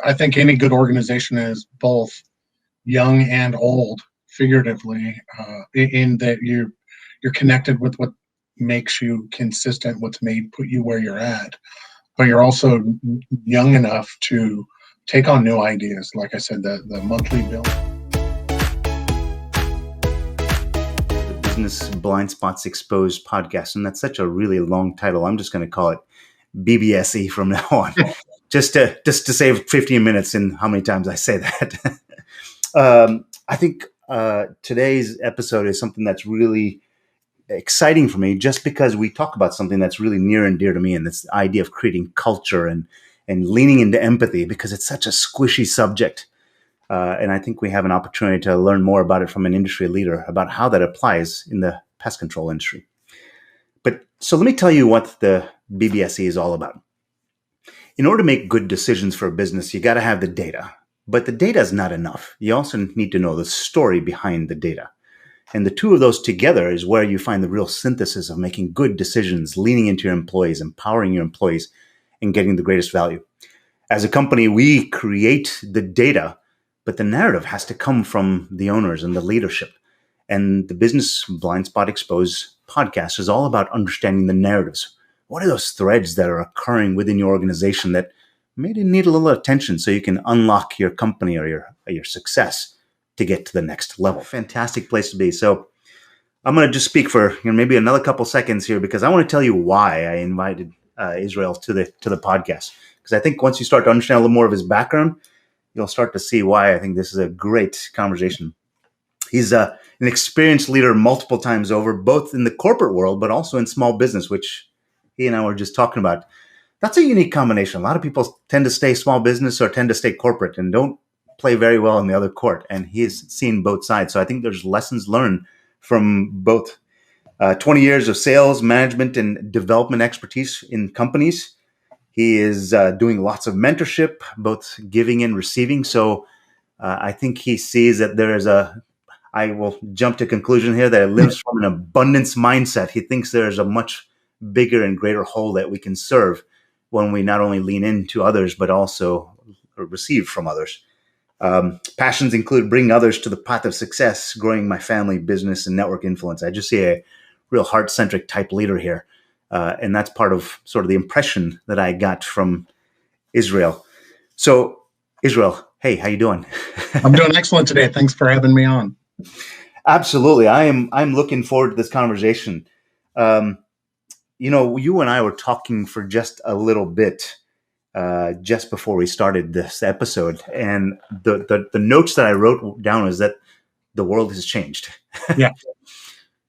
I think any good organization is both young and old, figuratively, in that you're connected with what makes you consistent, what's made put you where you're at, but you're also young enough to take on new ideas. Like I said, the monthly bill. The Business Blind Spots Exposed podcast, and that's such a really long title. I'm just going to call it BBSE from now on, just to save 15 minutes in how many times I say that. I think today's episode is something that's really exciting for me, just because we talk about something that's really near and dear to me, and that's the idea of creating culture and leaning into empathy, because it's such a squishy subject. And I think we have an opportunity to learn more about it from an industry leader about how that applies in the pest control industry. But so let me tell you what the BBSE is all about. In order to make good decisions for a business, you got to have the data. But the data is not enough. You also need to know the story behind the data. And the two of those together is where you find the real synthesis of making good decisions, leaning into your employees, empowering your employees, and getting the greatest value. As a company, we create the data, but the narrative has to come from the owners and the leadership. And the Business Blind Spot Exposed podcast is all about understanding the narratives. What are those threads that are occurring within your organization that maybe need a little attention so you can unlock your company or your success to get to the next level? Fantastic place to be. So I'm going to just speak for maybe another couple seconds here, because I want to tell you why I invited Israel to the podcast. Because I think once you start to understand a little more of his background, you'll start to see why I think this is a great conversation. He's an experienced leader multiple times over, both in the corporate world, but also in small business, which he and I were just talking about. That's a unique combination. A lot of people tend to stay small business or tend to stay corporate and don't play very well in the other court. And he's seen both sides. So I think there's lessons learned from both 20 years of sales, management, and development expertise in companies. He is doing lots of mentorship, both giving and receiving. So I think he sees that I will jump to conclusion here, that it lives from an abundance mindset. He thinks there's a much bigger and greater whole that we can serve when we not only lean into others, but also receive from others. Passions include bringing others to the path of success, growing my family, business, and network influence. I just see a real heart-centric type leader here. And that's part of sort of the impression that I got from Israel. So, Israel, hey, how you doing? I'm doing excellent today. Thanks for having me on. Absolutely. I'm looking forward to this conversation. You and I were talking for just a little bit just before we started this episode, and the notes that I wrote down is that the world has changed. Yeah.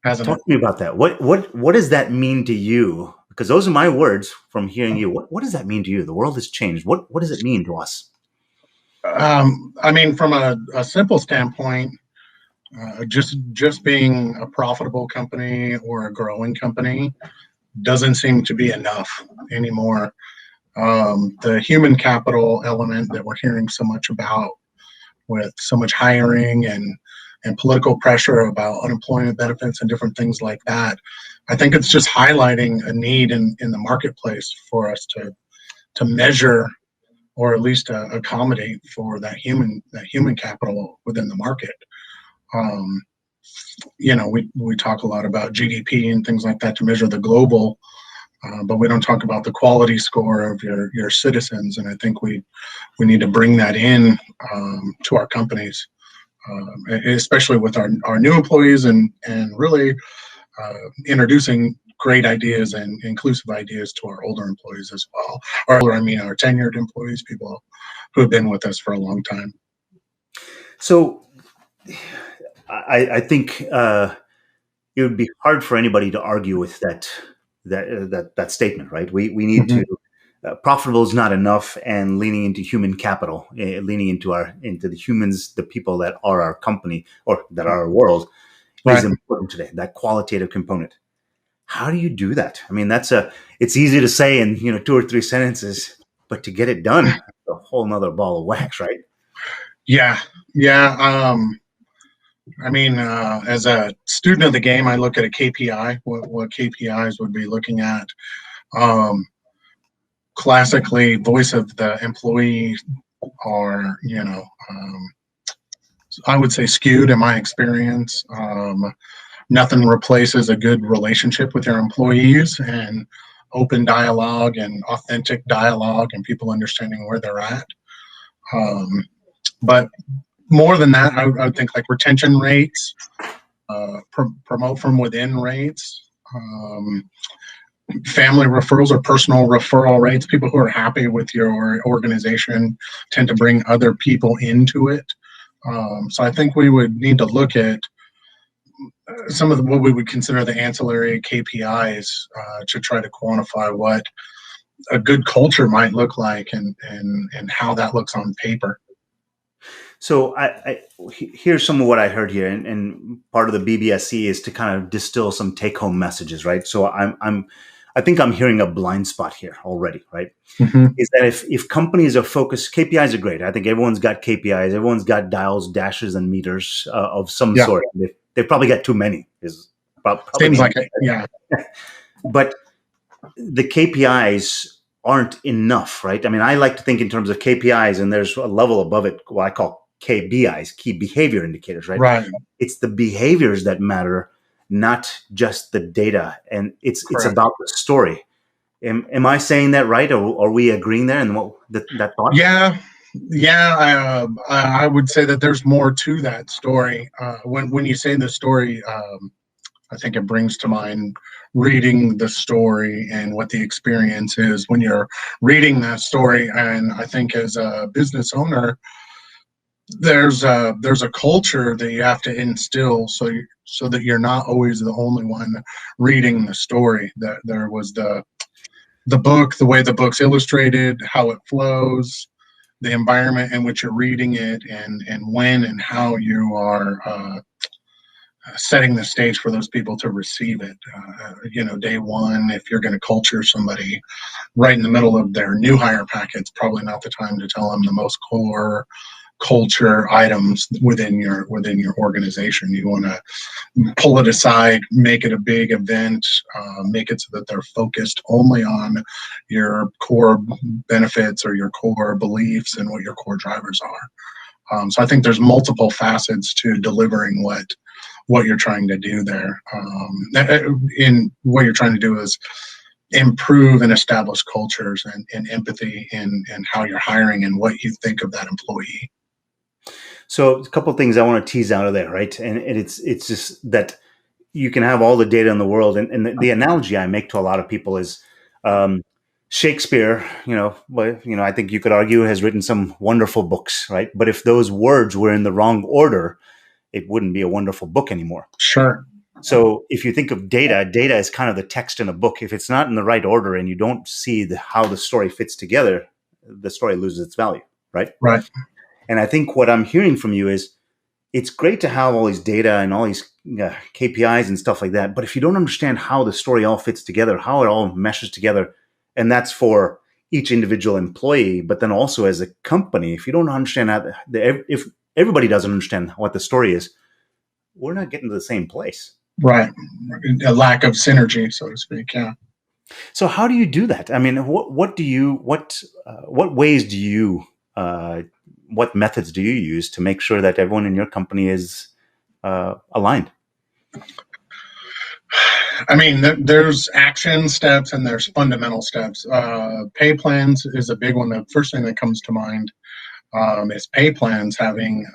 Talk to me about that. What does that mean to you? Because those are my words from hearing you. What does that mean to you? The world has changed. What does it mean to us? I mean, from a simple standpoint, just being a profitable company or a growing company doesn't seem to be enough anymore. The human capital element that we're hearing so much about, with so much hiring and political pressure about unemployment benefits and different things like that, I think it's just highlighting a need in the marketplace for us to measure, or at least accommodate for that human capital within the market. We talk a lot about GDP and things like that to measure the global, but we don't talk about the quality score of your citizens. And I think we need to bring that in to our companies, especially with our new employees, and really introducing great ideas and inclusive ideas to our older employees as well. Our tenured employees, people who have been with us for a long time. So I think it would be hard for anybody to argue with that statement, right? We need to profitable is not enough, and leaning into human capital, leaning into the humans, the people that are our company or that are our world, is important today. That qualitative component. How do you do that? I mean, it's easy to say in 2 or 3 sentences, but to get it done, it's a whole nother ball of wax, right? Yeah. As a student of the game, I look at a KPI, what KPIs would be looking at. Classically, voice of the employee are, I would say skewed in my experience. Nothing replaces a good relationship with your employees and open dialogue and authentic dialogue and people understanding where they're at. But more than that, I would think like retention rates, promote from within rates, family referrals or personal referral rates. People who are happy with your organization tend to bring other people into it. So I think we would need to look at some of what we would consider the ancillary KPIs to try to quantify what a good culture might look like and how that looks on paper. So here's some of what I heard here, and part of the BBSE is to kind of distill some take-home messages, right? So I think I'm hearing a blind spot here already, right? Mm-hmm. Is that if companies are focused, KPIs are great. I think everyone's got KPIs, everyone's got dials, dashes, and meters of some sort. They've probably got too many. Seems like it, yeah. But the KPIs aren't enough, right? I mean, I like to think in terms of KPIs, and there's a level above it, what I call KBIs, key behavior indicators, right? Right. It's the behaviors that matter, not just the data. And it's about the story. Am I saying that right? Or are we agreeing there? And that thought? Yeah. I would say that there's more to that story. When you say the story, I think it brings to mind reading the story and what the experience is when you're reading that story. And I think as a business owner, there's a culture that you have to instill so that you're not always the only one reading the story. That there was the book, the way the book's illustrated, how it flows, the environment in which you're reading it, and when and how you are setting the stage for those people to receive it. Day one, if you're going to culture somebody right in the middle of their new hire packet, it's probably not the time to tell them the most core culture items within your organization. You want to pull it aside, make it a big event, make it so that they're focused only on your core benefits or your core beliefs and what your core drivers are. So I think there's multiple facets to delivering what you're trying to do there. In what you're trying to do is improve and establish cultures and empathy and how you're hiring and what you think of that employee. So a couple of things I want to tease out of there, right? And it's just that you can have all the data in the world. And the analogy I make to a lot of people is Shakespeare, I think you could argue has written some wonderful books, right? But if those words were in the wrong order, it wouldn't be a wonderful book anymore. Sure. So if you think of data is kind of the text in a book. If it's not in the right order and you don't see how the story fits together, the story loses its value, right? Right. And I think what I'm hearing from you is it's great to have all these data and all these KPIs and stuff like that. But if you don't understand how the story all fits together, how it all meshes together, and that's for each individual employee, but then also as a company, if you don't understand how, if everybody doesn't understand what the story is, we're not getting to the same place. Right. A lack of synergy, so to speak. Yeah. So how do you do that? I mean, what ways do you, what methods do you use to make sure that everyone in your company is aligned? I mean, there's action steps and there's fundamental steps. Pay plans is a big one. The first thing that comes to mind is pay plans having,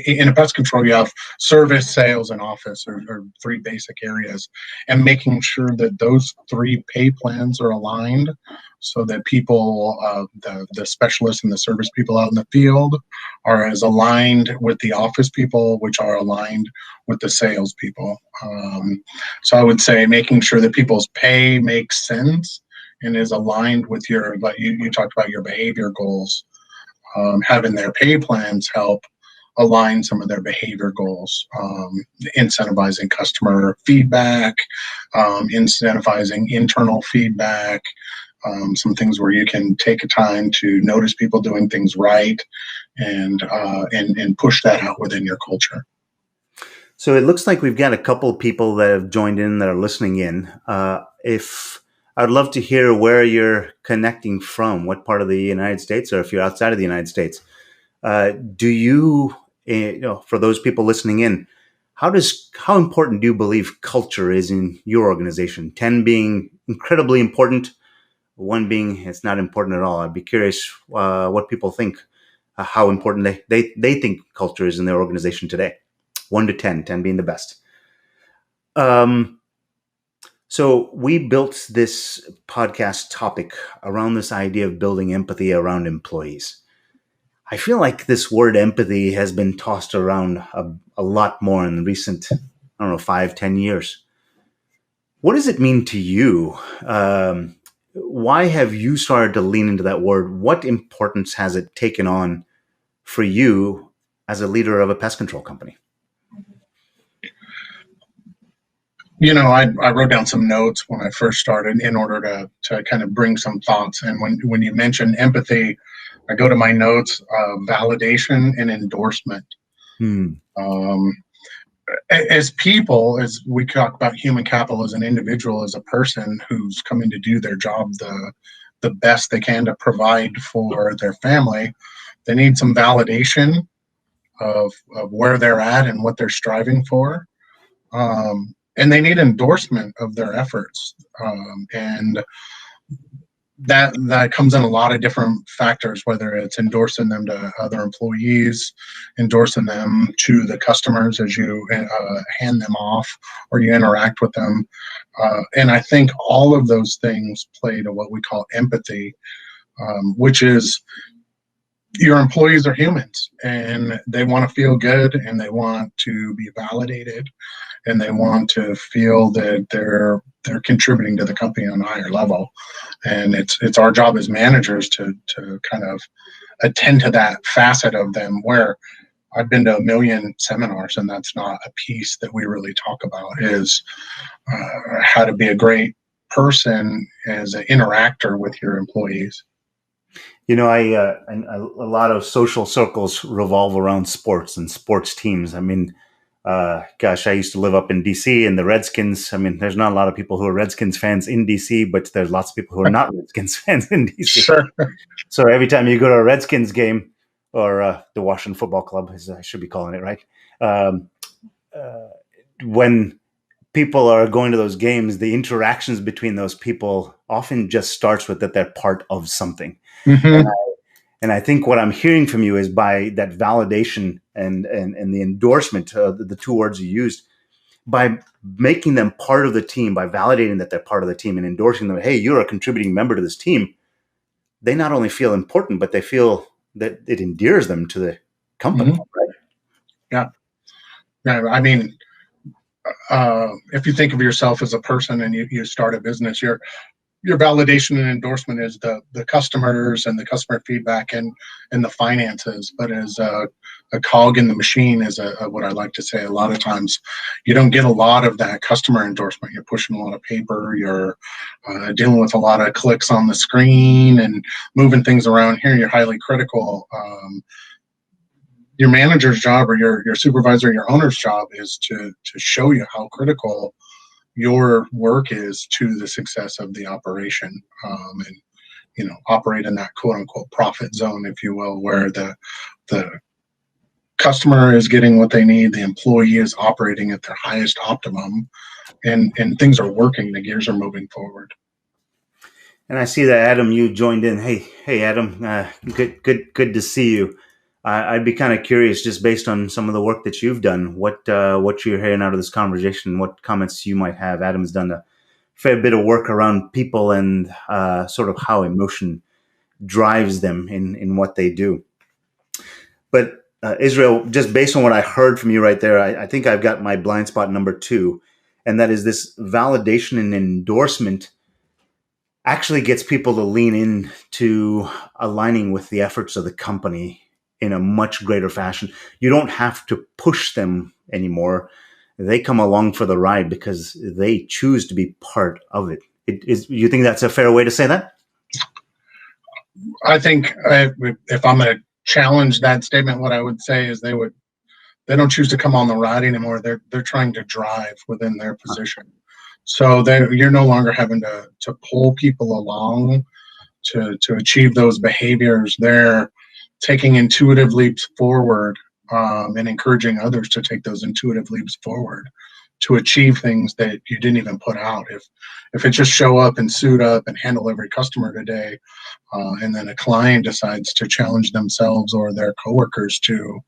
in a pest control, you have service, sales, and office are three basic areas, and making sure that those three pay plans are aligned so that people, the specialists and the service people out in the field are as aligned with the office people, which are aligned with the sales people. So I would say making sure that people's pay makes sense and is aligned with your, like you talked about your behavior goals. Having their pay plans help align some of their behavior goals, incentivizing customer feedback, incentivizing internal feedback, some things where you can take a time to notice people doing things right and push that out within your culture. So it looks like we've got a couple of people that have joined in that are listening in. If I'd love to hear where you're connecting from, what part of the United States, or if you're outside of the United States. Do you, for those people listening in, how important do you believe culture is in your organization? 10 being incredibly important, one being it's not important at all. I'd be curious what people think, how important they think culture is in their organization today. 1 to 10, 10 being the best. So we built this podcast topic around this idea of building empathy around employees. I feel like this word empathy has been tossed around a lot more in the recent, 5-10 years. What does it mean to you? Why have you started to lean into that word? What importance has it taken on for you as a leader of a pest control company? I wrote down some notes when I first started in order to kind of bring some thoughts. And when you mention empathy, I go to my notes, validation and endorsement. As people, as we talk about human capital, as an individual, as a person who's coming to do their job the best they can to provide for their family, they need some validation of where they're at and what they're striving for. And they need endorsement of their efforts. And that comes in a lot of different factors, whether it's endorsing them to other employees, endorsing them to the customers as you hand them off or you interact with them. And I think all of those things play to what we call empathy, which is your employees are humans and they want to feel good and they want to be validated and they want to feel that they're contributing to the company on a higher level. And it's our job as managers to kind of attend to that facet of them, where I've been to a million seminars and that's not a piece that we really talk about, is how to be a great person as an interactor with your employees. A lot of social circles revolve around sports and sports teams. I mean, I used to live up in DC, and the Redskins. I mean, there's not a lot of people who are Redskins fans in DC, but there's lots of people who are not Redskins fans in DC. Sure. So every time you go to a Redskins game, or the Washington Football Club, as I should be calling it, right? When people are going to those games, the interactions between those people often just starts with that they're part of something. Mm-hmm. And I think what I'm hearing from you is, by that validation and the endorsement, the two words you used, by making them part of the team, by validating that they're part of the team and endorsing them, hey, you're a contributing member to this team, they not only feel important, but they feel that it endears them to the company. Mm-hmm. Right? Yeah. I mean, if you think of yourself as a person and you start a business, your validation and endorsement is the customers and the customer feedback and the finances. But as a cog in the machine, is what I like to say, a lot of times you don't get a lot of that customer endorsement. You're pushing a lot of paper. You're dealing with a lot of clicks on the screen and moving things around here. You're highly critical. Your manager's job, or your supervisor, your owner's job, is to show you how critical your work is to the success of the operation, and operate in that quote unquote profit zone, if you will, where the customer is getting what they need, the employee is operating at their highest optimum, and things are working, the gears are moving forward. And I see that Adam, you joined in. Hey Adam, good to see you. I'd be kind of curious, just based on some of the work that you've done, what you're hearing out of this conversation, what comments you might have. Adam's done a fair bit of work around people and sort of how emotion drives them in what they do. But Israel, just based on what I heard from you right there, I think I've got my blind spot number 2, and that is this validation and endorsement actually gets people to lean in to aligning with the efforts of the company in a much greater fashion. You don't have to push them anymore. They come along for the ride because they choose to be part of it. You think that's a fair way to say that? I think if I'm going to challenge that statement, what I would say is they don't choose to come on the ride anymore. They're trying to drive within their position. So you're no longer having to pull people along to achieve those behaviors. They're taking intuitive leaps forward, and encouraging others to take those intuitive leaps forward to achieve things that you didn't even put out. If it just show up and suit up and handle every customer today, and then a client decides to challenge themselves or their coworkers to,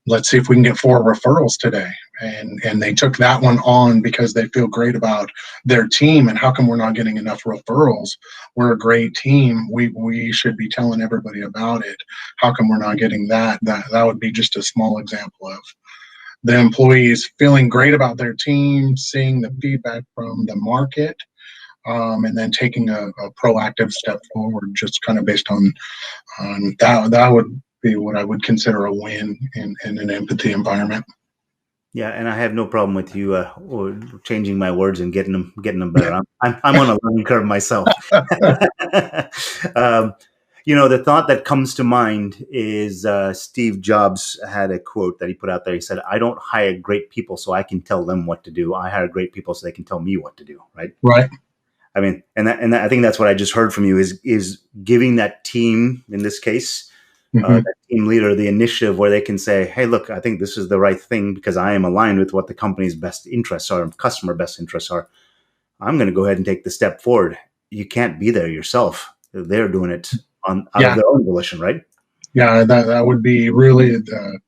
let's see if we can get 4 referrals today. And they took that one on because they feel great about their team. And how come we're not getting enough referrals? We're a great team. We should be telling everybody about it. How come we're not getting that? That would be just a small example of the employees feeling great about their team, seeing the feedback from the market, and then taking a proactive step forward, just kind of based on that. That would be what I would consider a win in an empathy environment. Yeah, and I have no problem with you or changing my words and getting them better. I'm on a learning curve myself. The thought that comes to mind is Steve Jobs had a quote that he put out there. He said, "I don't hire great people so I can tell them what to do. I hire great people so they can tell me what to do." Right. Right. I mean, and I think that's what I just heard from you is giving that team, in this case, that team leader, the initiative where they can say, "Hey, look, I think this is the right thing because I am aligned with what the company's best interests are, customer best interests are. I'm going to go ahead and take the step forward." You can't be there yourself. They're doing it out of their own volition, right? Yeah, that would be really the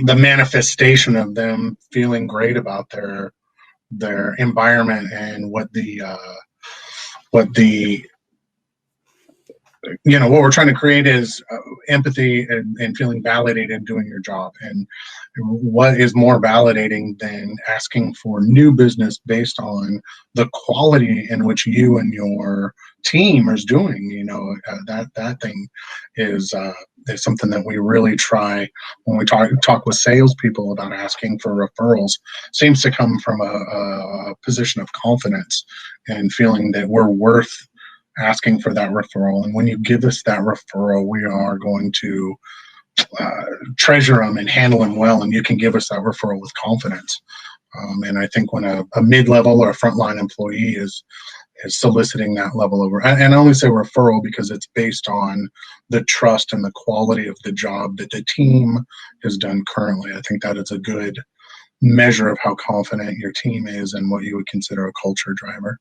manifestation of them feeling great about their environment and what what we're trying to create is empathy and feeling validated doing your job. And what is more validating than asking for new business based on the quality in which you and your team is doing? That thing is something that we really try when we talk with salespeople about asking for referrals. Seems to come from a position of confidence and feeling that we're worth asking for that referral. And when you give us that referral, we are going to treasure them and handle them well. And you can give us that referral with confidence. And I think when a mid-level or a frontline employee is soliciting that level of, and I only say referral because it's based on the trust and the quality of the job that the team has done currently. I think that is a good measure of how confident your team is and what you would consider a culture driver.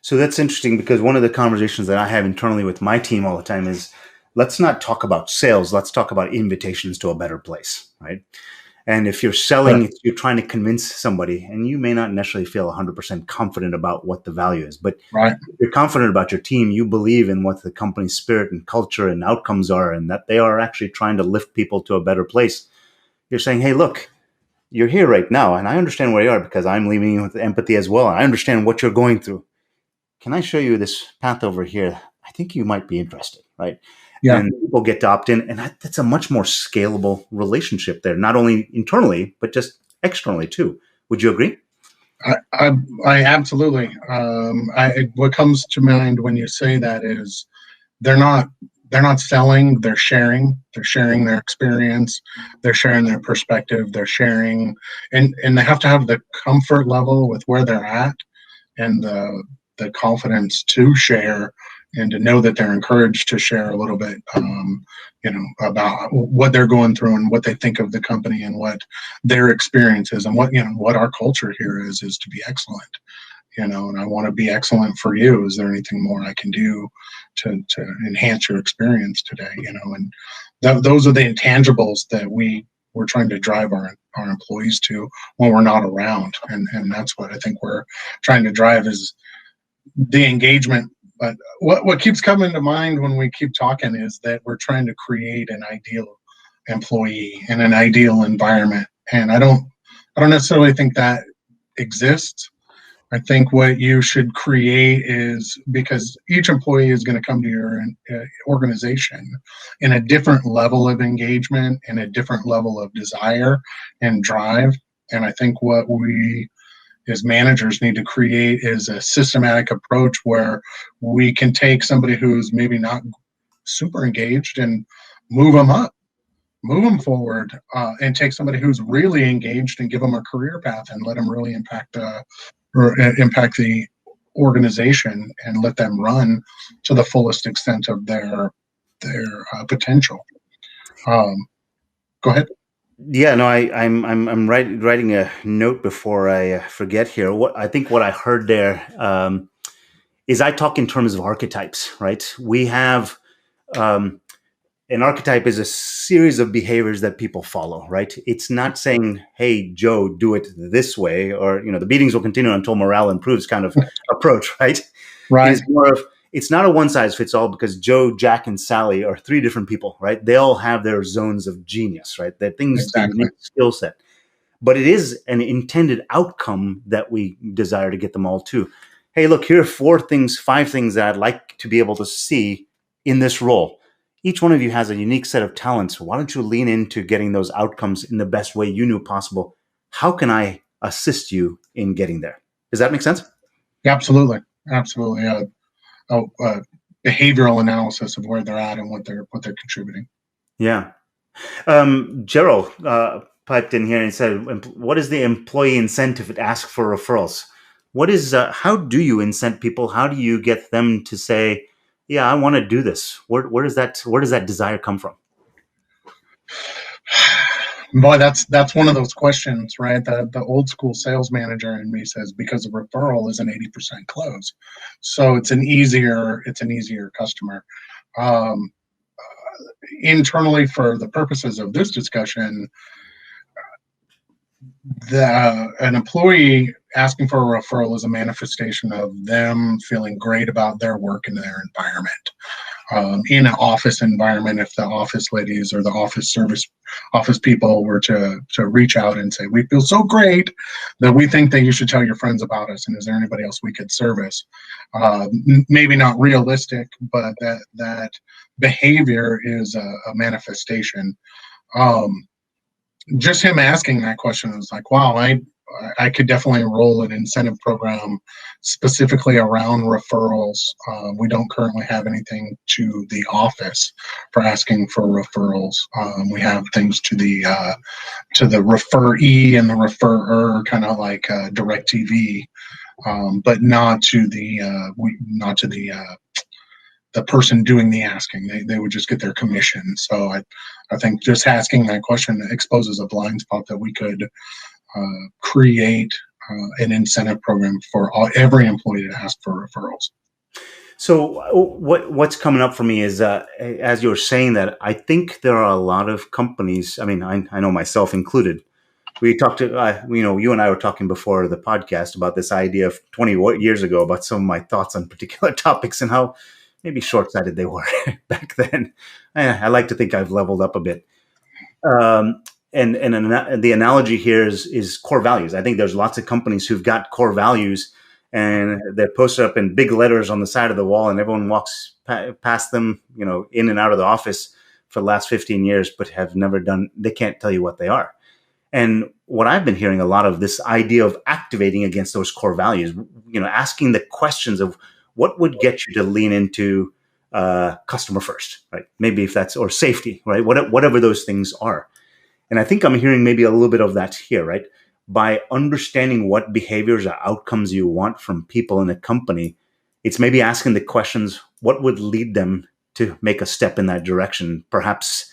So that's interesting because one of the conversations that I have internally with my team all the time is, let's not talk about sales. Let's talk about invitations to a better place, right? And if you're selling, you're trying to convince somebody, and you may not necessarily feel 100% confident about what the value is, but if you're confident about your team, you believe in what the company's spirit and culture and outcomes are, and that they are actually trying to lift people to a better place. You're saying, hey, look, you're here right now, and I understand where you are because I'm leaving you with empathy as well. I understand what you're going through. Can I show you this path over here? I think you might be interested, right? Yeah. And people get to opt in, and that's a much more scalable relationship there, not only internally, but just externally too. Would you agree? I absolutely. What comes to mind when you say that is they're not selling, they're sharing. They're sharing their experience, they're sharing their perspective, they're sharing, and they have to have the comfort level with where they're at and the confidence to share and to know that they're encouraged to share a little bit, about what they're going through and what they think of the company and what their experience is and what our culture here is to be excellent, and I want to be excellent for you. Is there anything more I can do to enhance your experience today? And those are the intangibles that we're trying to drive our employees to when we're not around. And that's what I think we're trying to drive is the engagement. But what keeps coming to mind when we keep talking is that we're trying to create an ideal employee and an ideal environment. And I don't necessarily think that exists. I think what you should create is, because each employee is going to come to your organization in a different level of engagement and a different level of desire and drive. And I think what we as managers need to create is a systematic approach where we can take somebody who's maybe not super engaged and move them up move them forward, and take somebody who's really engaged and give them a career path and let them really impact the organization and let them run to the fullest extent of their potential. Go ahead. Yeah, no, I'm writing a note before I forget here. What I heard there is I talk in terms of archetypes, right? We have an archetype is a series of behaviors that people follow, right? It's not saying, "Hey, Joe, do it this way," or the beatings will continue until morale improves, kind of approach, right? It Right. is more of it's not a one size fits all because Joe, Jack, and Sally are three different people, right? They all have their zones of genius, right? Their things, Exactly. their unique skill set. But it is an intended outcome that we desire to get them all to. Hey, look, here are 5 things that I'd like to be able to see in this role. Each one of you has a unique set of talents. Why don't you lean into getting those outcomes in the best way you knew possible? How can I assist you in getting there? Does that make sense? Absolutely. Behavioral analysis of where they're at and what they're contributing. Yeah. Gerald piped in here and said, "What is the employee incentive to ask for referrals? What is? How do you incent people? How do you get them to say, 'Yeah, I want to do this'? Where does that desire come from?" Boy, that's one of those questions, right? The old school sales manager in me says because a referral is an 80% close, so it's an easier customer. Um, Internally, for the purposes of this discussion, an employee asking for a referral is a manifestation of them feeling great about their work and their environment. In an office environment, if the office ladies or the office people were to reach out and say, "We feel so great that we think that you should tell your friends about us, and is there anybody else we could service?" Maybe not realistic, but that behavior is a manifestation. Just him asking that question is like, wow, I could definitely enroll an incentive program specifically around referrals. We don't currently have anything to the office for asking for referrals. We have things to the referee and the referrer, kind of like DirecTV, but not to the person doing the asking. They would just get their commission. So I think just asking that question exposes a blind spot that we could create an incentive program for every employee to ask for referrals. So what's coming up for me is, as you're saying that, I think there are a lot of companies. I mean, I know myself included. We talked to, you and I were talking before the podcast about this idea of 20 years ago about some of my thoughts on particular topics and how maybe short-sighted they were back then. I like to think I've leveled up a bit. And the analogy here is core values. I think there's lots of companies who've got core values and they're posted up in big letters on the side of the wall and everyone walks past them, in and out of the office for the last 15 years, but they can't tell you what they are. And what I've been hearing a lot of this idea of activating against those core values, asking the questions of what would get you to lean into customer first, right? Maybe if that's, or safety, right? Whatever those things are. And I think I'm hearing maybe a little bit of that here, right? By understanding what behaviors or outcomes you want from people in a company, it's maybe asking the questions, what would lead them to make a step in that direction? Perhaps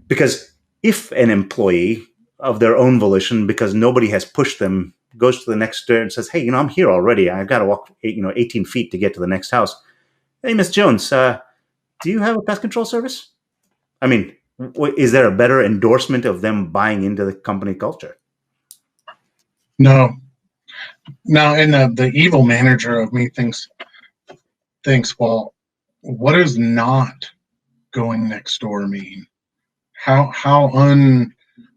because if an employee of their own volition, because nobody has pushed them, goes to the next door and says, "Hey, I'm here already. I've got to walk 18 feet to get to the next house. Hey, Miss Jones, do you have a pest control service?" I mean, is there a better endorsement of them buying into the company culture? No. And the evil manager of me thinks, well, what does not going next door mean? How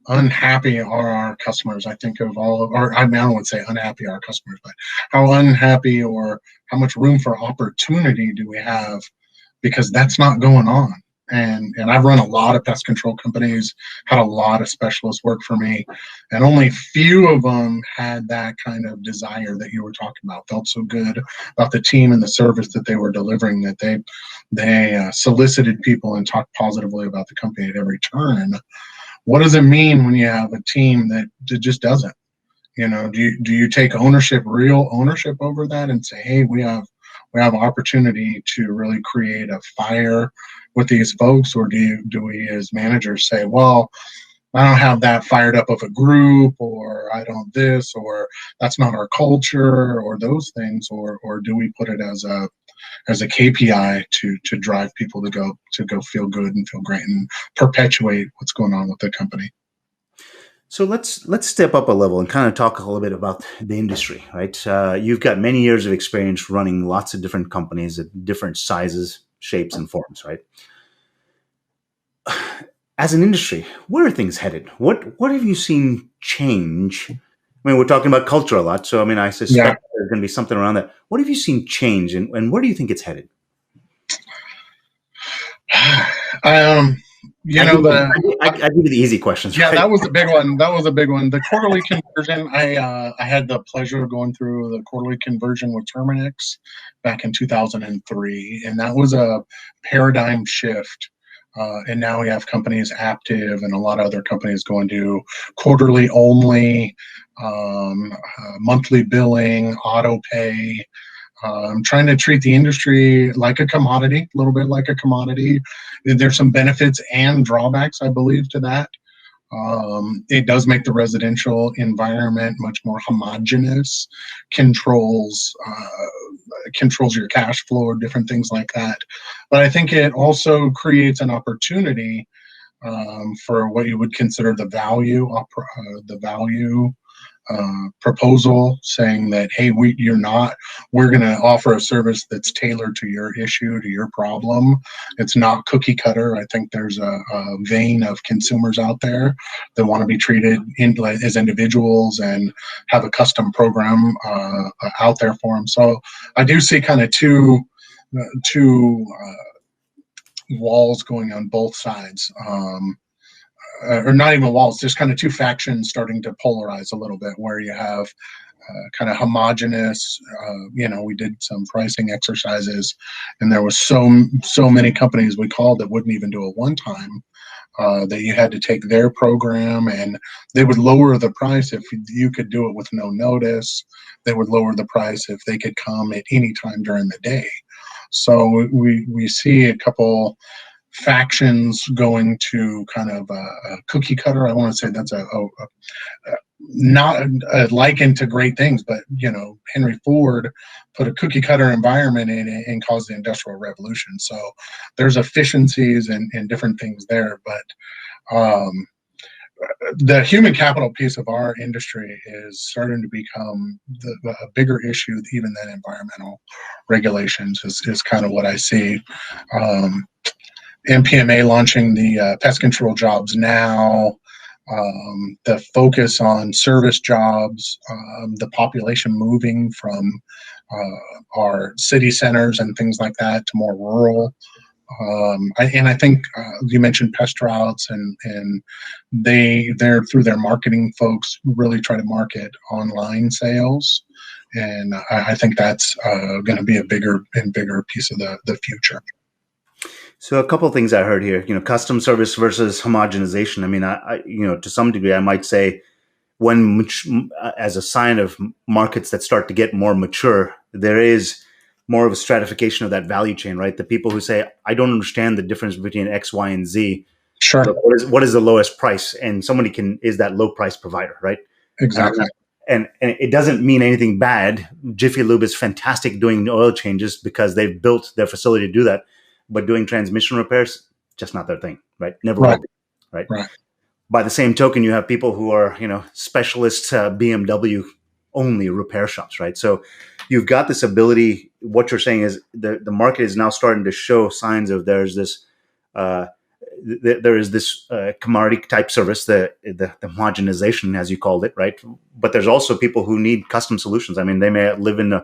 unhappy are our customers? I think of I don't want to say unhappy are our customers, but how unhappy or how much room for opportunity do we have? Because that's not going on. and I've run a lot of pest control companies, had a lot of specialists work for me, and only few of them had that kind of desire that you were talking about. Felt so good about the team and the service that they were delivering that they solicited people and talked positively about the company at every turn. What does it mean when you have a team that just doesn't? Do you take real ownership over that and say, hey, we have opportunity to really create a fire with these folks, or do we as managers say, well, I don't have that fired up of a group, or I don't this, or that's not our culture, or those things, or do we put it as a KPI to drive people to go feel good and feel great and perpetuate what's going on with the company? So let's step up a level and kind of talk a little bit about the industry, right? You've got many years of experience running lots of different companies at different sizes, shapes, and forms, right? As an industry, where are things headed? What have you seen change? I mean, we're talking about culture a lot, so I mean, I suspect there's going to be something around that. What have you seen change, and where do you think it's headed? I give you the easy questions. Yeah, right? that was a big one. The quarterly conversion. I had the pleasure of going through the quarterly conversion with Terminix back in 2003, and that was a paradigm shift. And now we have companies active, and a lot of other companies going to quarterly only, monthly billing, auto pay. Trying to treat the industry like a commodity, a little bit like a commodity. There's some benefits and drawbacks, I believe, to that. It does make the residential environment much more homogenous, controls your cash flow or different things like that. But I think it also creates an opportunity for what you would consider the value proposal, saying that, hey, we're going to offer a service that's tailored to your issue, to your problem. It's not cookie cutter. I think there's a vein of consumers out there that want to be treated as individuals and have a custom program out there for them. So I do see kind of two walls going on both sides. Or not even walls, just kind of two factions starting to polarize a little bit, where you have kind of homogenous. We did some pricing exercises, and there was so many companies we called that wouldn't even do a one-time. That you had to take their program, and they would lower the price if you could do it with no notice. They would lower the price if they could come at any time during the day. So we see a couple factions going to kind of a cookie cutter. I want to say that's not likened to great things, but Henry Ford put a cookie cutter environment in it and caused the Industrial Revolution. So there's efficiencies and different things there, but the human capital piece of our industry is starting to become a bigger issue even than environmental regulations is kind of what I see. MPMA launching the pest control jobs now, the focus on service jobs, the population moving from our city centers and things like that to more rural. I think you mentioned pest routes, and they're through their marketing folks really try to market online sales. And I think that's going to be a bigger and bigger piece of the future. So a couple of things I heard here, custom service versus homogenization. I mean, I to some degree, I might say as a sign of markets that start to get more mature, there is more of a stratification of that value chain, right? The people who say, I don't understand the difference between X, Y, and Z. Sure. What is the lowest price? And somebody is that low price provider, right? Exactly. And it doesn't mean anything bad. Jiffy Lube is fantastic doing oil changes because they've built their facility to do that. But doing transmission repairs, just not their thing, right? Never will be, right? By the same token, you have people who are, specialist BMW only repair shops, right? So you've got this ability. What you're saying is the market is now starting to show signs of there is this commodity type service, the homogenization, as you called it, right? But there's also people who need custom solutions. I mean, they may live in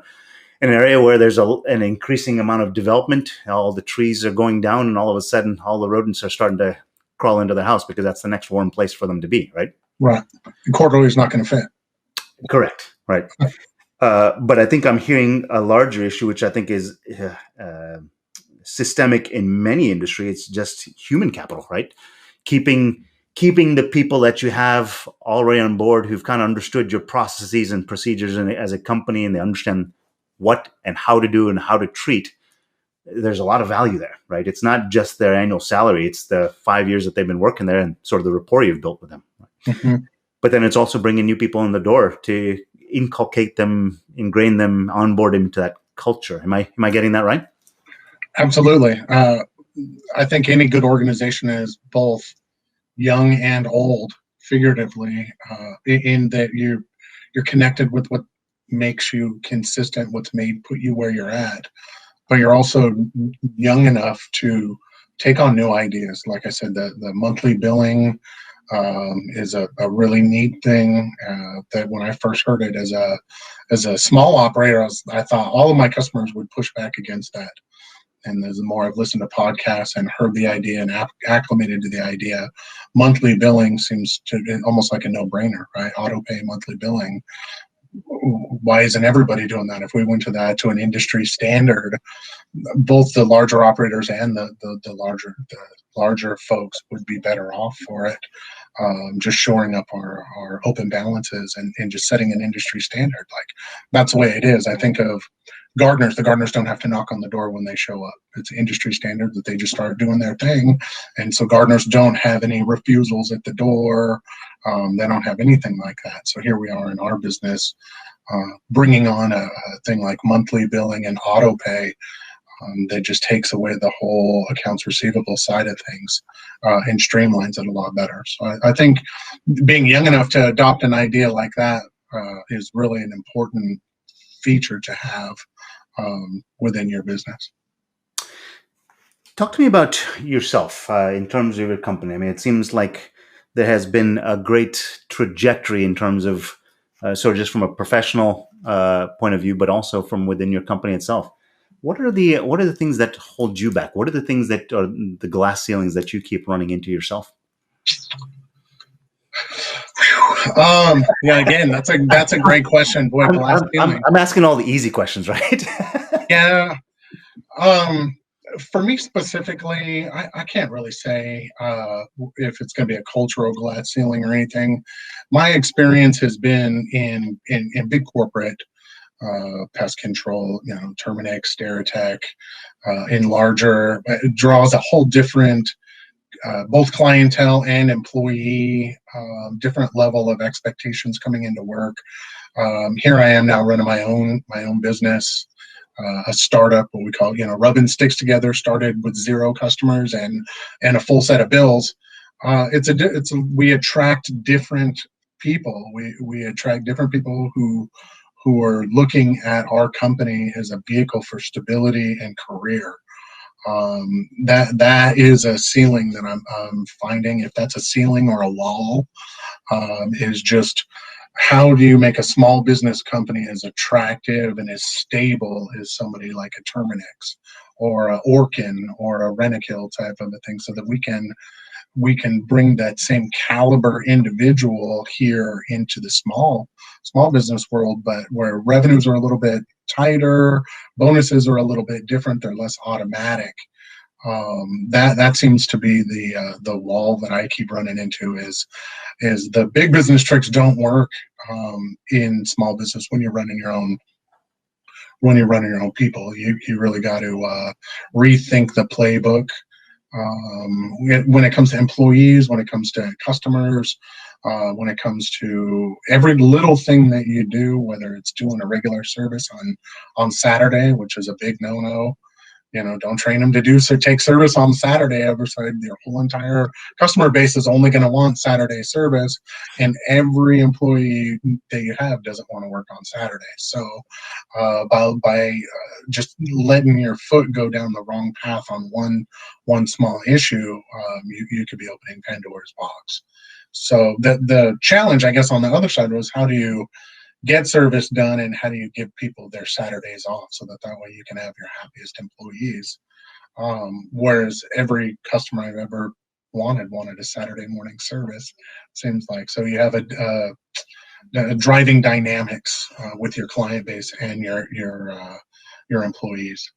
an area where there's an increasing amount of development. All the trees are going down, and all of a sudden, all the rodents are starting to crawl into their house because that's the next warm place for them to be, right? Right. The corduroy is not going to fit. Correct. Right. But I think I'm hearing a larger issue, which I think is systemic in many industries. It's just human capital, right? Keeping the people that you have already on board who've kind of understood your processes and procedures as a company, and they understand what and how to do and how to treat. There's a lot of value there, right? It's not just their annual salary. It's the 5 years that they've been working there and sort of the rapport you've built with them. Mm-hmm. But then it's also bringing new people in the door to inculcate them, ingrain them, onboard into that culture. Am I getting that right? Absolutely. I think any good organization is both young and old, figuratively, in that you're connected with what makes you consistent, what's put you where you're at. But you're also young enough to take on new ideas. Like I said, the monthly billing is a really neat thing that when I first heard it as a small operator, I thought all of my customers would push back against that. And the more I've listened to podcasts and heard the idea and acclimated to the idea, monthly billing seems to almost like a no-brainer, right? Auto pay monthly billing. Why isn't everybody doing that? If we went to an industry standard, both the larger operators and the larger folks would be better off for it. Just shoring up our open balances and just setting an industry standard. Like, that's the way it is. I think of gardeners. The gardeners don't have to knock on the door when they show up. It's industry standard that they just start doing their thing. And so gardeners don't have any refusals at the door. They don't have anything like that. So here we are in our business, bringing on a thing like monthly billing and auto pay that just takes away the whole accounts receivable side of things and streamlines it a lot better. So I think being young enough to adopt an idea like that is really an important feature to have within your business. Talk to me about yourself in terms of your company. I mean, it seems like there has been a great trajectory in terms of sort of just from a professional point of view, but also from within your company itself. What are the things that hold you back? What are the things that are the glass ceilings that you keep running into yourself? Yeah, again, that's a great question. Boy, I'm asking all the easy questions, right? Yeah. For me specifically, I can't really say if it's going to be a cultural glass ceiling or anything. My experience has been in big corporate pest control, Terminix, Steritech, in larger, it draws a whole different both clientele and employee, different level of expectations coming into work. Here I am now running my own business, a startup, what we call, rubbing sticks together, started with 0 customers and a full set of bills. We attract different people. We attract different people who are looking at our company as a vehicle for stability and career. That is a ceiling that I'm finding. If that's a ceiling or a wall, is just how do you make a small business company as attractive and as stable as somebody like a Terminix or a Orkin or a Rentokil type of a thing, so that we can bring that same caliber individual here into the small business world, but where revenues are a little bit tighter, bonuses are a little bit different, they're less automatic. That seems to be the wall that I keep running into is the big business tricks don't work in small business when you're running your own people. You really got to rethink the playbook. When it comes to employees, when it comes to customers, when it comes to every little thing that you do, whether it's doing a regular service on Saturday, which is a big no-no. Don't train them to take service on Saturday. Your whole entire customer base is only going to want Saturday service, and every employee that you have doesn't want to work on Saturday. So by just letting your foot go down the wrong path on one small issue, you could be opening Pandora's box. So the challenge, I guess, on the other side was how do you get service done, and how do you give people their Saturdays off so that way you can have your happiest employees. Whereas every customer I've ever wanted a Saturday morning service, seems like. So you have a driving dynamics with your client base and your employees.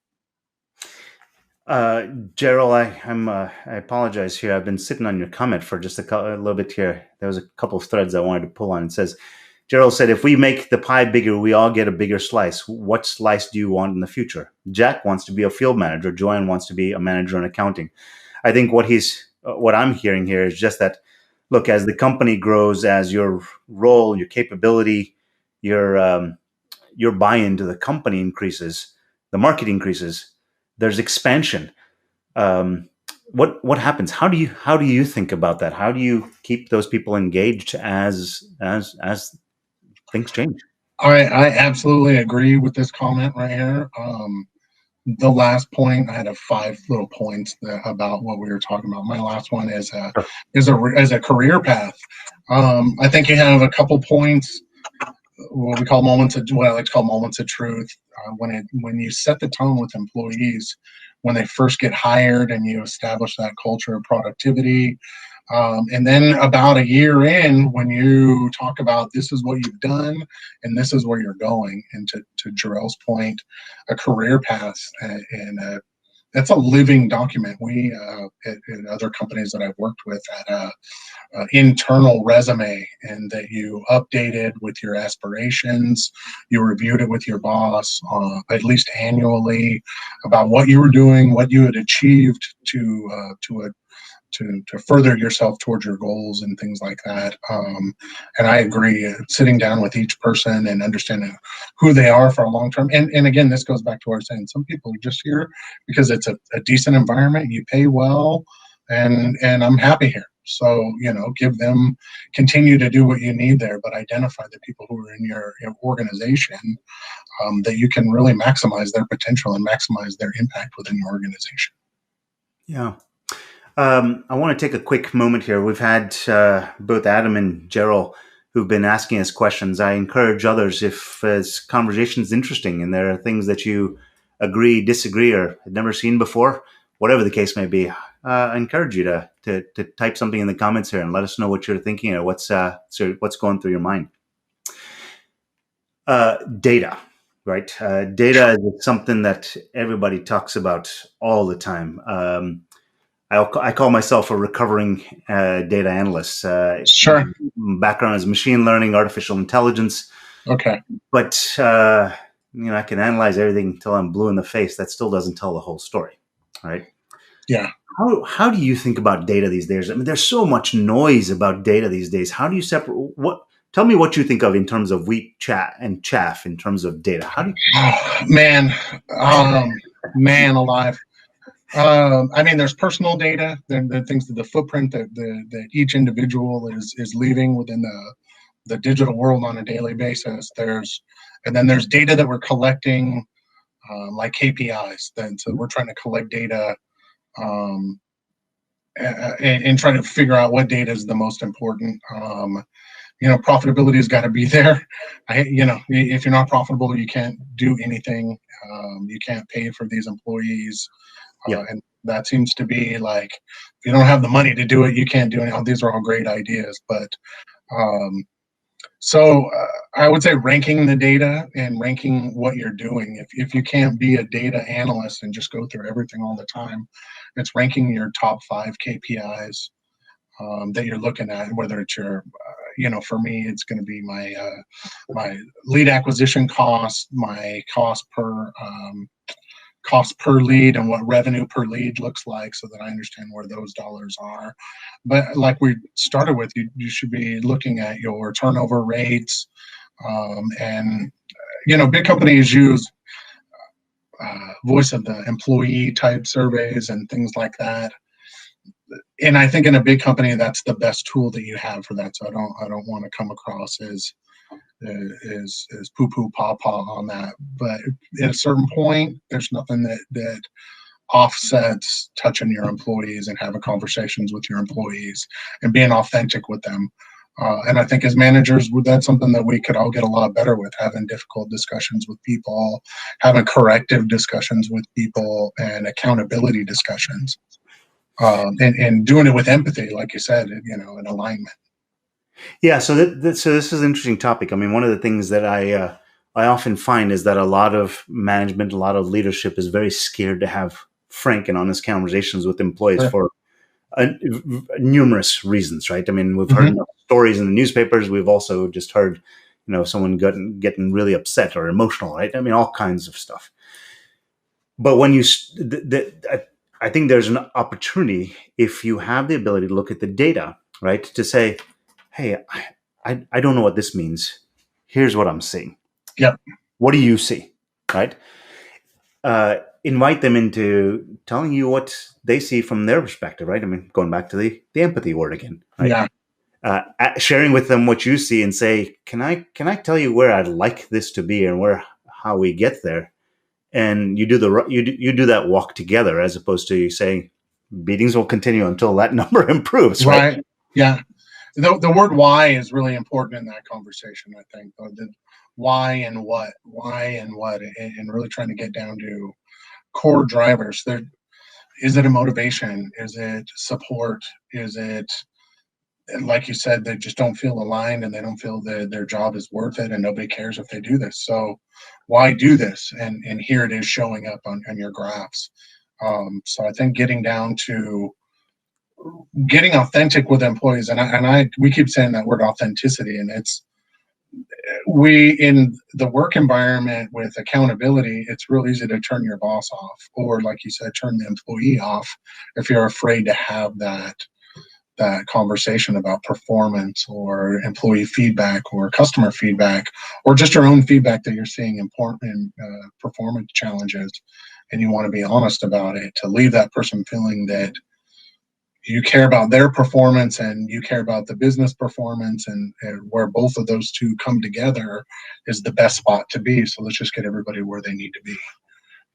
Gerald, I apologize here. I've been sitting on your comment for just a little bit here. There was a couple of threads I wanted to pull on. It says, Gerald said, if we make the pie bigger, we all get a bigger slice. What slice do you want in the future? Jack wants to be a field manager. Joanne wants to be a manager in accounting. I think what I'm hearing here is just that, look, as the company grows, as your role, your capability, your buy-in to the company increases, the market increases, there's expansion. What happens? How do you think about that? How do you keep those people engaged as things change? I absolutely agree with this comment right here. The last point, I had 5 little points about what we were talking about. My last one is a career path. I think you have a couple points, what I like to call moments of truth. When you set the tone with employees, when they first get hired, and you establish that culture of productivity. And then about a year in, when you talk about this is what you've done and this is where you're going, and to Jarrell's point, a career path, and that's a living document. We in other companies that I've worked with had a internal resume, and that you updated with your aspirations. You reviewed it with your boss at least annually about what you were doing, what you had achieved to further yourself towards your goals and things like that. And I agree, sitting down with each person and understanding who they are for a long term. And again, this goes back to what I was saying. Some people are just here because it's a decent environment, you pay well, and I'm happy here. So, continue to do what you need there, but identify the people who are in your organization that you can really maximize their potential and maximize their impact within your organization. Yeah. I want to take a quick moment here. We've had both Adam and Gerald who've been asking us questions. I encourage others, if this conversation is interesting and there are things that you agree, disagree, or had never seen before, whatever the case may be, I encourage you to type something in the comments here and let us know what you're thinking or what's going through your mind. Data, right? Data is something that everybody talks about all the time. I call myself a recovering data analyst. Sure. Background is machine learning, artificial intelligence. Okay. But I can analyze everything until I'm blue in the face. That still doesn't tell the whole story, right? Yeah. How do you think about data these days? I mean, there's so much noise about data these days. How do you separate Tell me what you think of in terms of wheat, and chaff in terms of data. How do you? Oh, man alive. I mean, there's personal data, the things, the footprint that each individual is leaving within the digital world on a daily basis. And then there's data that we're collecting, like KPIs. So we're trying to collect data and trying to figure out what data is the most important. Profitability has got to be there. If you're not profitable, you can't do anything. You can't pay for these employees. And that seems to be like, if you don't have the money to do it, you can't do it. These are all great ideas, but so I would say ranking the data and ranking what you're doing. If you can't be a data analyst and just go through everything all the time, it's ranking your top 5 KPIs that you're looking at, whether it's your, for me, it's going to be my lead acquisition cost, my cost per lead, and what revenue per lead looks like, so that I understand where those dollars are. But like we started with, you should be looking at your turnover rates, and big companies use voice of the employee type surveys and things like that. And I think in a big company, that's the best tool that you have for that. So I don't want to come across as poo-poo paw-paw on that. But at a certain point, there's nothing that offsets touching your employees and having conversations with your employees and being authentic with them. And I think as managers, that's something that we could all get a lot better with, having difficult discussions with people, having corrective discussions with people, and accountability discussions, and doing it with empathy, like you said, and alignment. Yeah, so so this is an interesting topic. I mean, one of the things that I often find is that a lot of management, a lot of leadership is very scared to have frank and honest conversations with employees Sure. for numerous reasons, right? I mean, we've heard Mm-hmm. enough stories in the newspapers. We've also just heard, someone getting really upset or emotional, right? I mean, all kinds of stuff. But when I think there's an opportunity if you have the ability to look at the data, right, to say, hey, I don't know what this means. Here's what I'm seeing. Yep. What do you see, right? Invite them into telling you what they see from their perspective, right? I mean, going back to the empathy word again, right? Yeah. Sharing with them what you see and say, can I tell you where I'd like this to be and how we get there? And you do you do that walk together, as opposed to you saying meetings will continue until that number improves, right? Right. Yeah. The word why is really important in that conversation, I think. The why and what, and really trying to get down to core drivers. Is it a motivation? Is it support? Is it, like you said, they just don't feel aligned and they don't feel that their job is worth it and nobody cares if they do this. So why do this? And here it is showing up on your graphs. So I think getting down to getting authentic with employees, and we keep saying that word authenticity, and we in the work environment with accountability, it's real easy to turn your boss off, or like you said, turn the employee off if you're afraid to have that conversation about performance or employee feedback or customer feedback or just your own feedback that you're seeing important performance challenges, and you want to be honest about it, to leave that person feeling that you care about their performance and you care about the business performance, and where both of those two come together is the best spot to be. So let's just get everybody where they need to be,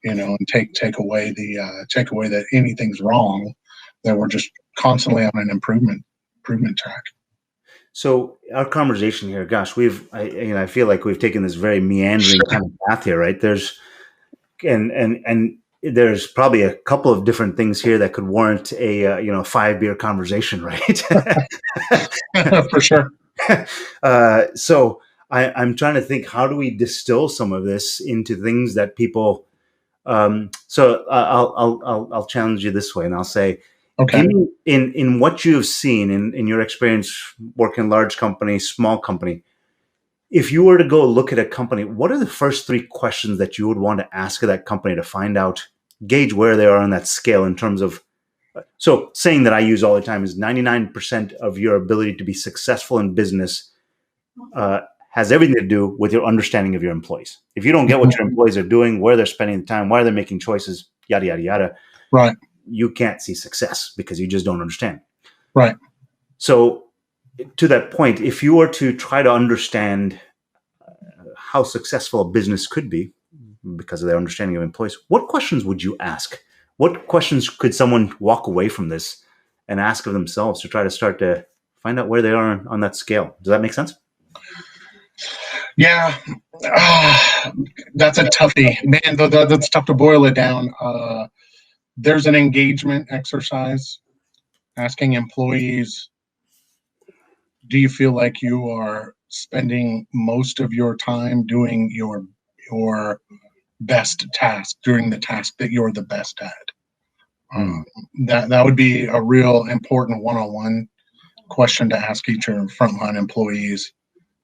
and take away that anything's wrong, that we're just constantly on an improvement track. So our conversation here, gosh, I feel like we've taken this very meandering kind of path here, right? There's there's probably a couple of different things here that could warrant a 5-beer conversation, right? For sure. So I'm trying to think, how do we distill some of this into things that people? So I'll challenge you this way, and I'll say, okay, in what you've seen in your experience working large company, small company, if you were to go look at a company, what are the first 3 questions that you would want to ask of that company to find out, gauge where they are on that scale in terms of, so saying that I use all the time is 99% of your ability to be successful in business has everything to do with your understanding of your employees. If you don't get what your employees are doing, where they're spending the time, why they're making choices, yada, yada, yada, right, you can't see success because you just don't understand. right. So to that point, if you were to try to understand how successful a business could be because of their understanding of employees, what questions would you ask? What questions could someone walk away from this and ask of themselves to try to start to find out where they are on that scale? Does that make sense? Yeah. That's a toughie, man. That's tough to boil it down. There's an engagement exercise, asking employees, do you feel like you are spending most of your time doing your best task, doing the task that you're the best at? That would be a real important one-on-one question to ask each of your frontline employees.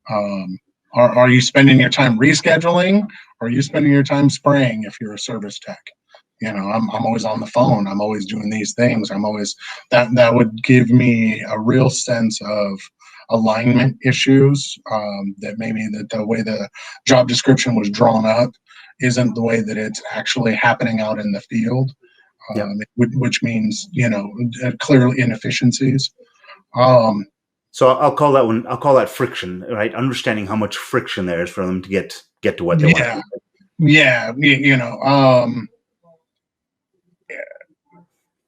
Are you spending your time rescheduling, or are you spending your time spraying if you're a service tech? I'm always on the phone. I'm always doing these things. That would give me a real sense of alignment issues, that maybe that the way the job description was drawn up isn't the way that it's actually happening out in the field, which means, clearly inefficiencies. So I'll call that friction, right? Understanding how much friction there is for them to get to what they want. Yeah.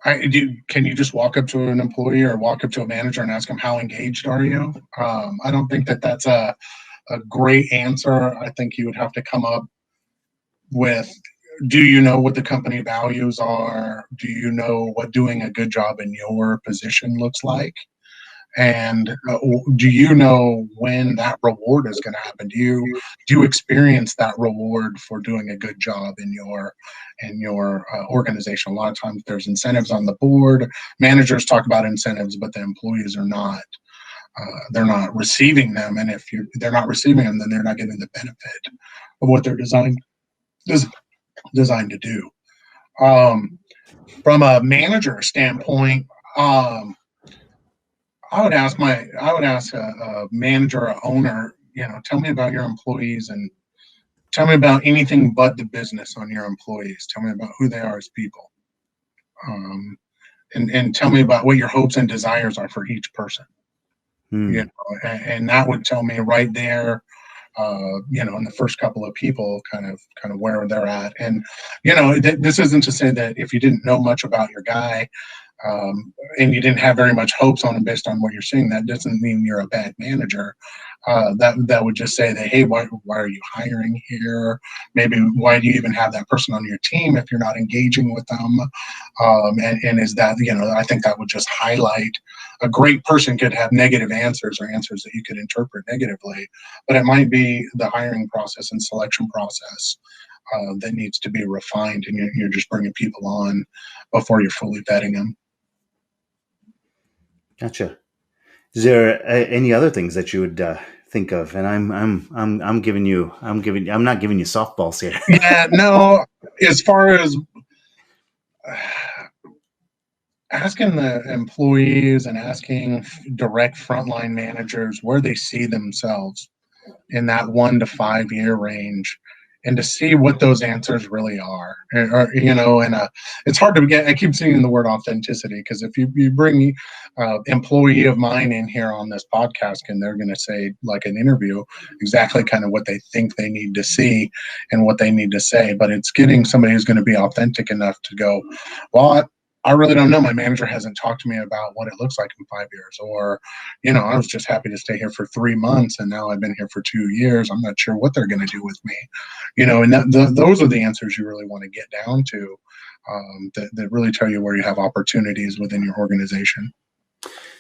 Can you just walk up to an employee or walk up to a manager and ask them how engaged are you? I don't think that that's a great answer. I think you would have to come up with, do you know what the company values are? Do you know what doing a good job in your position looks like? And do you know when that reward is going to happen? Do you experience that reward for doing a good job in your organization? A lot of times there's incentives on the board. Managers talk about incentives, but the employees are not. They're not receiving them, and if they're not receiving them, then they're not getting the benefit of what they're designed to do. From a manager standpoint, I would ask a manager or owner, tell me about your employees and tell me about anything but the business on your employees. Tell me about who they are as people. And tell me about what your hopes and desires are for each person. And that would tell me right there, in the first couple of people, kind of where they're at. And, this isn't to say that if you didn't know much about your guy, and you didn't have very much hopes on him based on what you're seeing, that doesn't mean you're a bad manager. That would just say that, hey, why are you hiring here? Maybe why do you even have that person on your team if you're not engaging with them? And is that, I think that would just highlight a great person could have negative answers or answers that you could interpret negatively, but it might be the hiring process and selection process that needs to be refined, and you're just bringing people on before you're fully vetting them. Gotcha. Is there any other things that you would think of? And I'm not giving you softballs here. Yeah, no. As far as asking the employees and asking direct frontline managers where they see themselves in that 1 to 5 year range, and to see what those answers really are. It's hard to get, I keep seeing the word authenticity, because if you bring employee of mine in here on this podcast, and they're going to say, like an interview, exactly kind of what they think they need to see and what they need to say. But it's getting somebody who's going to be authentic enough to go, well, I really don't know. My manager hasn't talked to me about what it looks like in 5 years. Or, I was just happy to stay here for 3 months, and now I've been here for 2 years. I'm not sure what they're going to do with me. And those are the answers you really want to get down to, that really tell you where you have opportunities within your organization.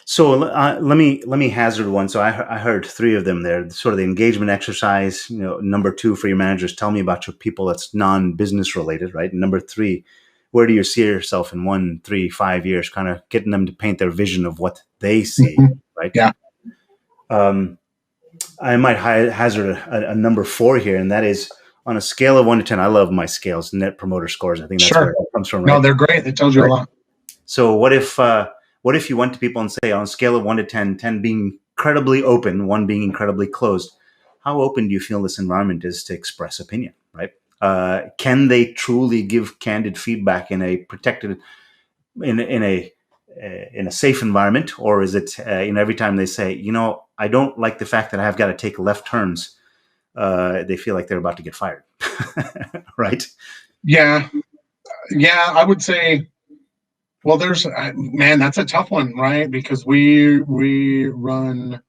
So let me hazard one. So I heard 3 of them there. Sort of the engagement exercise. Number 2 for your managers, tell me about your people that's non-business related, right? And number 3, where do you see yourself in 1, 3, 5 years? Kind of getting them to paint their vision of what they see, right? Yeah. I might hazard a number 4 here, and that is on a scale of 1 to 10. I love my scales, net promoter scores. I think that's where it comes from. Right? No, they're great. It tells you a lot. So what if you went to people and say, on a scale of 1 to 10, 10 being incredibly open, 1 being incredibly closed, how open do you feel this environment is to express opinion, right? Can they truly give candid feedback in a protected, in a safe environment, or is it every time they say, I don't like the fact that I've got to take left turns, they feel like they're about to get fired, right? Yeah, I would say. Well, that's a tough one, right? Because we run.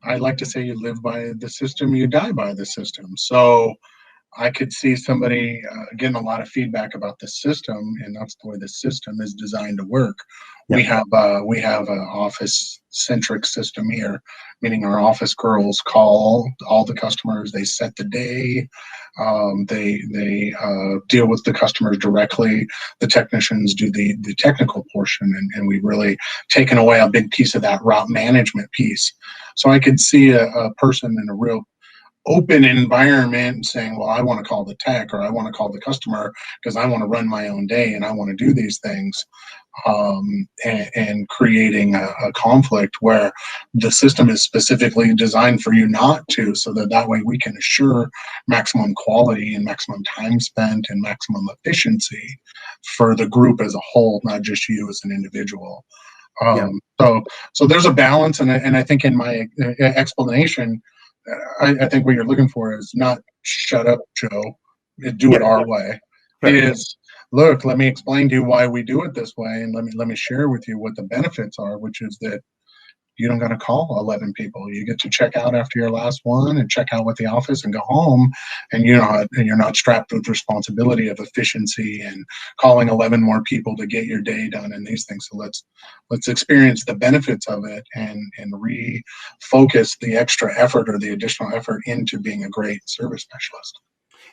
I like to say, you live by the system, you die by the system. So I could see somebody getting a lot of feedback about the system, and that's the way the system is designed to work. Yeah. We have an office-centric system here, meaning our office girls call all the customers. They set the day. They deal with the customers directly. The technicians do the technical portion, and we've really taken away a big piece of that route management piece. So I could see a person in a real open environment saying, well, I want to call the tech, or I want to call the customer because I want to run my own day and I want to do these things, and creating a conflict where the system is specifically designed for you not to, so that way we can assure maximum quality and maximum time spent and maximum efficiency for the group as a whole, not just you as an individual. So there's a balance, and I think in my explanation, I think what you're looking for is not shut up, Joe, do it our way. Right. is, look, let me explain to you why we do it this way, and let me share with you what the benefits are, which is that you don't got to call 11 people. You get to check out after your last one and check out with the office and go home, and you're not strapped with responsibility of efficiency and calling 11 more people to get your day done and these things. So let's experience the benefits of it and refocus the extra effort or the additional effort into being a great service specialist.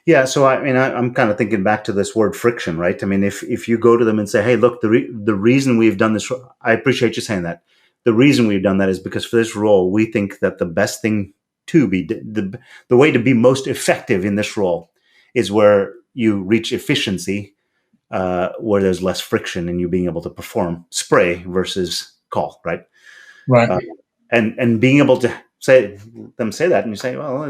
Yeah, so I mean, I'm kind of thinking back to this word friction, right? I mean, if you go to them and say, "Hey, look, the reason we've done this," I appreciate you saying that. The reason we've done that is because for this role, we think that the best thing to be the way to be most effective in this role is where you reach efficiency, where there's less friction in you being able to perform spray versus call, right? Right. And being able to say that, and you say, well,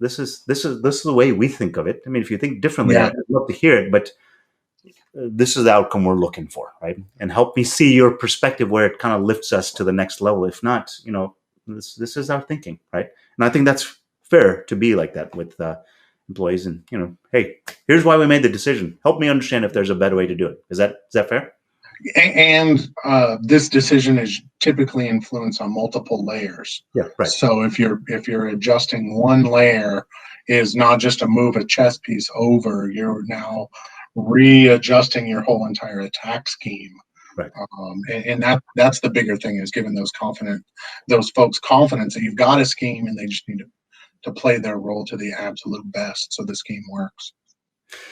this is the way we think of it. I mean, if you think differently, Yeah. I'd love to hear it, but this is the outcome we're looking for, right? And help me see your perspective where it kind of lifts us to the next level. If not, this is our thinking, right? And I think that's fair to be like that with employees. And hey, here's why we made the decision. Help me understand if there's a better way to do it. Is that fair? And this decision is typically influenced on multiple layers. Yeah, right. So if you're adjusting one layer, is not just to move a chess piece over. You're now readjusting your whole entire attack scheme. Right. And that's the bigger thing, is giving those folks confidence that you've got a scheme and they just need to play their role to the absolute best so the scheme works.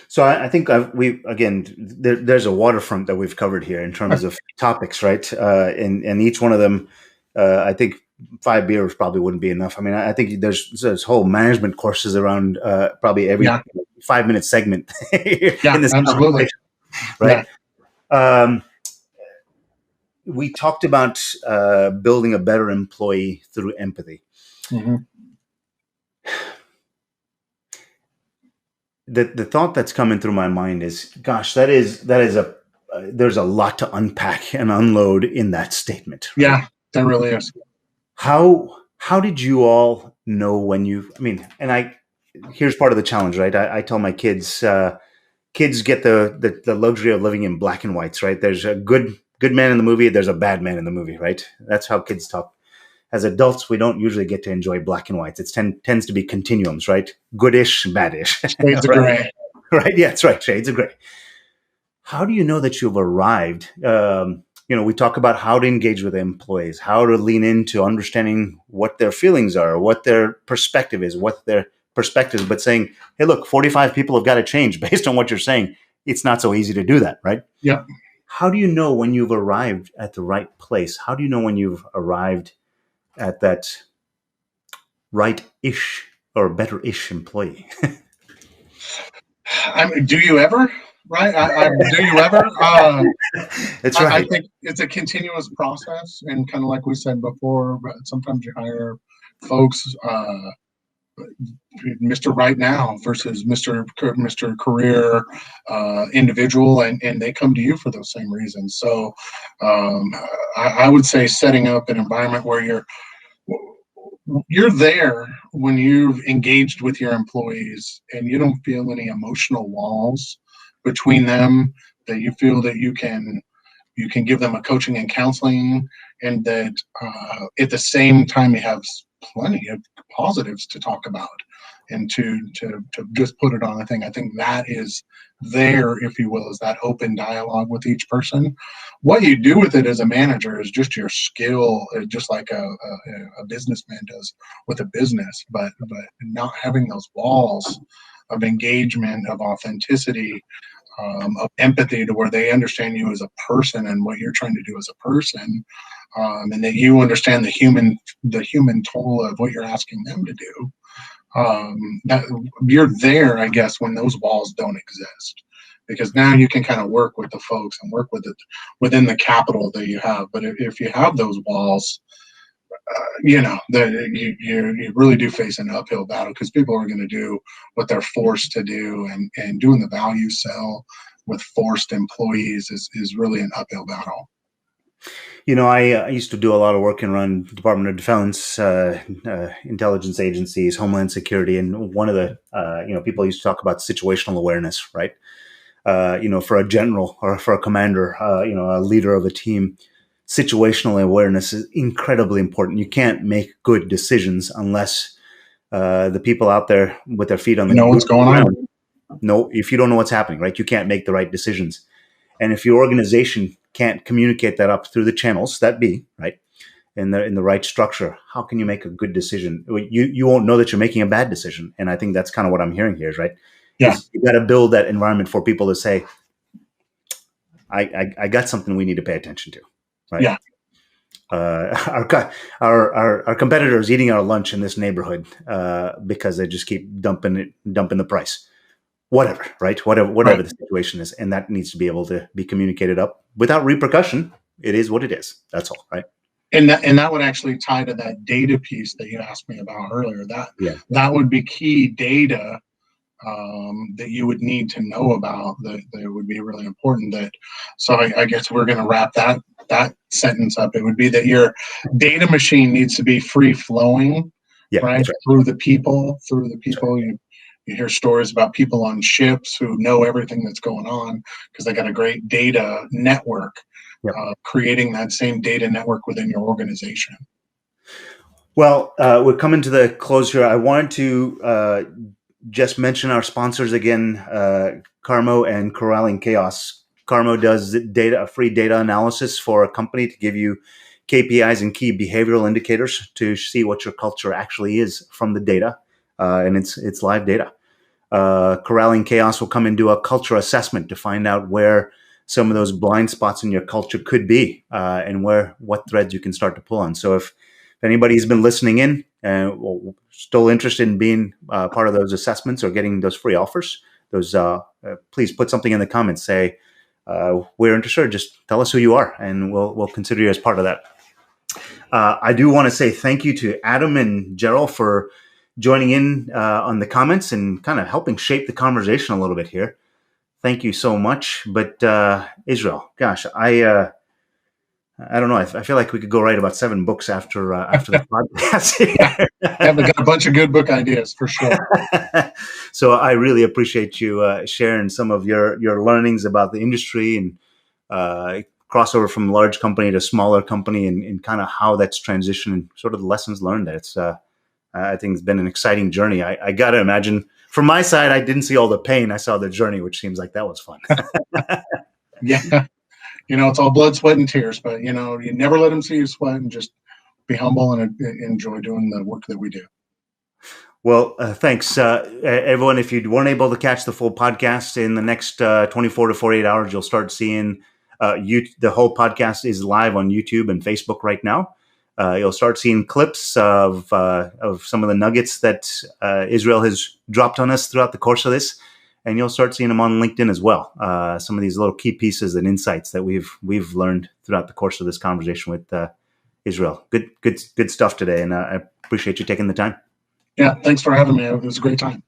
So I think there's a waterfront that we've covered here in terms of topics, right? And each one of them, I think 5 beers probably wouldn't be enough. I mean, I think there's whole management courses around probably every 5-minute segment in this absolutely. Right? Yeah. We talked about building a better employee through empathy. Mm-hmm. The thought that's coming through my mind is, gosh, there's a lot to unpack and unload in that statement. Right? Yeah, there really is. How did you all know here's part of the challenge, right? I tell my kids get the luxury of living in black and whites, right? There's a good man in the movie, there's a bad man in the movie, right? That's how kids talk. As adults, we don't usually get to enjoy black and whites. It tends to be continuums, right? Goodish, badish. Shades of gray. Right? Yeah, that's right. Shades of gray. How do you know that you've arrived? We talk about how to engage with employees, how to lean into understanding what their feelings are, what their perspective is, but saying, hey, look, 45 people have got to change based on what you're saying. It's not so easy to do that, right? Yeah. How do you know when you've arrived at the right place? How do you know when you've arrived at that right-ish or better-ish employee? Do you ever? Right? Do you ever? That's right. I think it's a continuous process, and kind of like we said before, sometimes you hire folks, Mr. Right Now versus Mr. Career individual, and they come to you for those same reasons. So I would say setting up an environment where you're there when you've engaged with your employees and you don't feel any emotional walls between them, that you feel that you can give them a coaching and counseling, and that at the same time you have plenty of positives to talk about and to just put it on a thing. I think that is there, if you will, is that open dialogue with each person. What you do with it as a manager is just your skill, just like a businessman does with a business, but not having those walls of engagement, of authenticity, of empathy, to where they understand you as a person and what you're trying to do as a person, and that you understand the human toll of what you're asking them to do. That you're there, I guess, when those walls don't exist, because now you can kind of work with the folks and work with it within the capital that you have. But if you have those walls, you really do face an uphill battle, because people are going to do what they're forced to do, and doing the value sell with forced employees is really an uphill battle. I used to do a lot of work around Department of Defense, intelligence agencies, Homeland Security, and one of the people used to talk about situational awareness, right? for a general or for a commander, a leader of a team, situational awareness is incredibly important. You can't make good decisions unless the people out there with their feet on the know what's going on. No, if you don't know what's happening, right, you can't make the right decisions. And if your organization can't communicate that up through the channels that be right in the right structure, how can you make a good decision? You won't know that you're making a bad decision. And I think that's kind of what I'm hearing here, right? Yeah. Is you got to build that environment for people to say, I got something we need to pay attention to, right? Yeah. Our competitors eating our lunch in this neighborhood because they just keep dumping the price, whatever, right? Whatever Right. the situation is, and that needs to be able to be communicated up without repercussion. It is what it is. That's all, right? And that would actually tie to that data piece that you asked me about earlier. That would be key data that you would need to know about. That would be really important. So I guess we're going to wrap that sentence up. It would be that your data machine needs to be free flowing, right? Through the people. You hear stories about people on ships who know everything that's going on because they got a great data network. Creating that same data network within your organization. Well, we're coming to the close here. I wanted to just mention our sponsors again, Carmo and Corralling Chaos. Carmo does a free data analysis for a company to give you KPIs and key behavioral indicators to see what your culture actually is from the data, and it's live data. Corralling Chaos will come and do a culture assessment to find out where some of those blind spots in your culture could be, and what threads you can start to pull on. So if anybody's been listening in and still interested in being part of those assessments or getting those free offers, please put something in the comments. Say we're interested. Just tell us who you are, and we'll consider you as part of that. I do want to say thank you to Adam and Gerald for joining in on the comments and kind of helping shape the conversation a little bit here. Thank you so much. But Israel, gosh, I don't know. I feel like we could go write about 7 books after the podcast. Yeah, we got a bunch of good book ideas for sure. So I really appreciate you sharing some of your learnings about the industry and crossover from large company to smaller company and kind of how that's transitioned and sort of the lessons learned. It's I think it's been an exciting journey. I got to imagine. From my side, I didn't see all the pain. I saw the journey, which seems like that was fun. Yeah. It's all blood, sweat, and tears, but, you never let them see you sweat, and just be humble and enjoy doing the work that we do. Well, thanks, everyone. If you weren't able to catch the full podcast in the next 24 to 48 hours, you'll start seeing the whole podcast is live on YouTube and Facebook right now. You'll start seeing clips of some of the nuggets that Israel has dropped on us throughout the course of this, and you'll start seeing them on LinkedIn as well. Some of these little key pieces and insights that we've learned throughout the course of this conversation with Israel. Good stuff today, and I appreciate you taking the time. Yeah, thanks for having me. It was a great time.